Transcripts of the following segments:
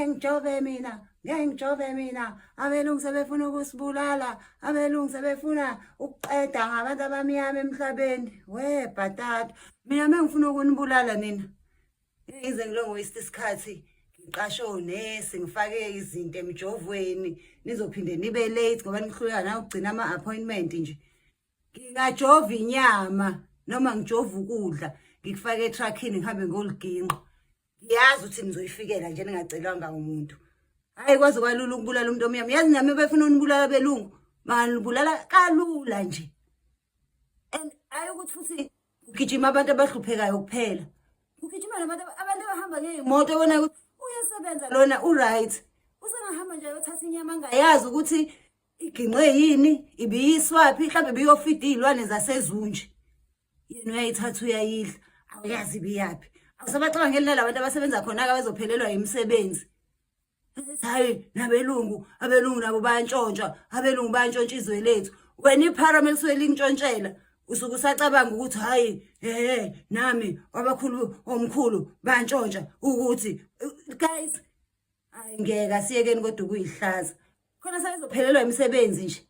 Ngijove mina, ngijove mina. Abelungu sebefuna ukusibulala, abelungu sebefuna ukuqeda ngabantu abamnyama emhlabeni. We bhatata, mina mengifuna ukunibulala nina. Ngize ngilongo waste isikhathi. Ngiqashe onesi, ngifake izinto emjovweni, nizophinde nibe late ngoba nihluleka na ukugcina ama-appointment nje. Ngingajova inyama noma ngijova ukudla, ngikufake etruckini ngihambe ngoliginqa. Ngiyazi ukuthi nizoyifikela nje ningacelwanga umuntu. Hayi kwazi kwalula ukubulala umuntu omnyama. Yazi nami befuna unibulala belungu, bangalibulala kalula nje. And ayukuthi futhi ugijima abantu abahluphekayo kuphela. Ugijima nabantu abahamba ngeimoto wona ukuthi uyasebenza lona uright. Usengahamba nje uyothatha inyama angayazi ukuthi iginqwe yini, ibiyiswaphi, mhlawumbe biyofida izilwane zasezunje. Yena uyayithatha uyayidla, awuyazi ibiyapi. Awusabacabangeli nalabantu abasebenza khona ke bezophelelwa imisebenzi. Hayi nabelungu, abelungu nabo bayantshontshwa, abelungu bayantshontsha izwe lethu. Wena iparameli sweli ntshontshela, usuke usacabanga ukuthi hayi nami abakhulu omkhulu bayantshontsha ukuthi guys ngeke asiyekeni kodwa kuyihlaza. Khona sayizophelelwa imisebenzi nje.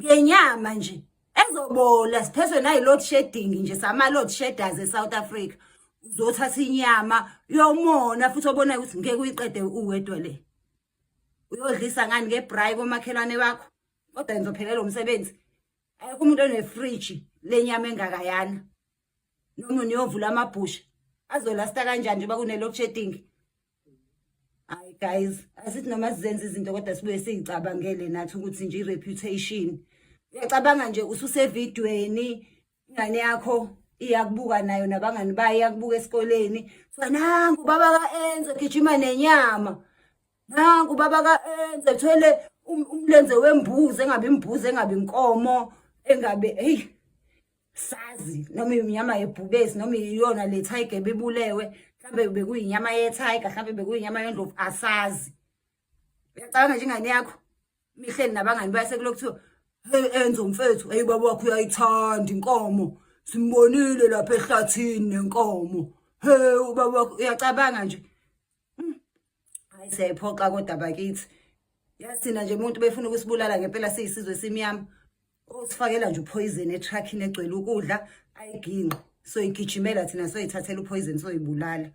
Ngenyama nje ezobola siphethwe nayi load shedding nje sama load shedders eSouth Africa. Uzothatha inyama yomona futhi obona ukuthi ngeke uyiqede uwedwa le. Uyodlisa ngani ngebrayi komakhelwane bakho kodwa nizophelelwa umsebenzi. Ayikho umuntu onefridge lenyama engakayana. Noma niyovula amabhusha azolasta kanjani nje bakune load shedding. Hayi guys, asithi noma sizenza izinto kodwa sibuye siyicabangele nathi ukuthi nje ireputation. Uyacabanga nje ususevidweni ingane yakho iyakubuka nayo nabangani baye yakubuka esikoleni. So nangu baba kaEnze gijima nenyama. Nangu baba kaEnze uthwele umlenze wembuzi engabe imbuzi engabe inkomo engabe sazi noma inyama yebhubesi noma iyona le tiger bebulewe mhlambe bekuyinyama ye tiger mhlambe bekuyinyama yendlovu asazi. Uyacabanga nje ingane yakho mihleni nabangani bayasekulokuthiwa Enze umfethu hey baba wakho uyayithanda inkomo simbonile lapha ehlathini nenkomo hey ubaba wakho uyacabanga nje. Hayi siyayiphoqa kodwa bakithi yasina nje umuntu befuna ukusibulala ngempela siyisizwe simnyama osifakela nje upoison etruckini egcwele ukudla ayiginqa so igijimela thina so yithathela upoison so yibulala.